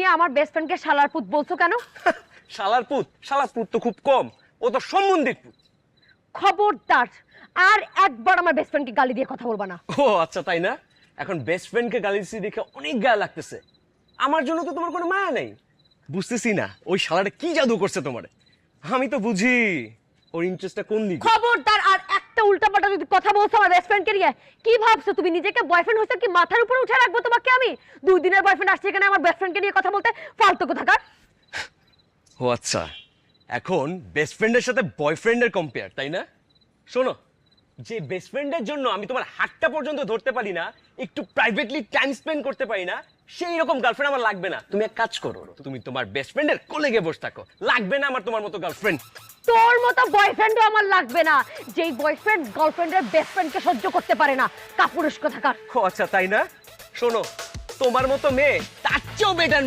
তুমি আমার বেস্ট ফ্রেন্ডকে শালার পুত বলছো কেন? শালার পুত তো খুব কম, ও তো সম্বন্ধীর পুত। খবরদার আর একবার আমার বেস্ট ফ্রেন্ডকে গালি দিয়ে কথা বলবা না। ও আচ্ছা, তাই না? এখন বেস্ট ফ্রেন্ডকে গালি দিচ্ছি দেখে অনেক গায়ে লাগতেছে। আমার জন্য তো তোমার কোনো মায়া নেই। বুঝতেছি না ওই শালাটা কি জাদু করছে তোমারে। আমি তো বুঝি ওর ইন্টারেস্টটা কোন দিকে। খবরদার আর একটা উল্টাপাল্টা যদি কথা বলছো আমার বেস্ট ফ্রেন্ডকে নিয়ে। কি ভাবছো তুমি নিজেকে বয়ফ্রেন্ড হইছো কি মাথার উপরে উঠে রাখবো তোমাকে আমি? 2 দিনের বয়ফ্রেন্ড আসছে এখানে আমার বেস্ট ফ্রেন্ডকে নিয়ে কথা বলতে, ফালতু কোথাকার। ও আচ্ছা, এখন বেস্ট ফ্রেন্ডের সাথে বয়ফ্রেন্ডের কম্পেয়ার, তাই না? শোনো, যে বেস্ট ফ্রেন্ডের জন্য আমি তোমার হাতটা পর্যন্ত ধরতে পারি না, একটু প্রাইভেটলি টাইম স্পেন্ড করতে পারি না, সেই রকম গার্লফ্রেন্ড আমার লাগবে না। তুমি এক কাজ করো, তুমি তোমার বেস্ট ফ্রেন্ডের কোলে গিয়ে বসে থাকো। লাগবে না আমার তোমার মতো গার্লফ্রেন্ড। তোর মতো বয়ফ্রেন্ডও আমার লাগবে না, যেই বয়ফ্রেন্ড গার্লফ্রেন্ডের বেস্ট ফ্রেন্ডকে সহ্য করতে পারে না। কাপুরুষ কোথাকার। ও আচ্ছা, তাই না? শোনো, তোমার মতো মেয়ে তার চেয়েও বেটার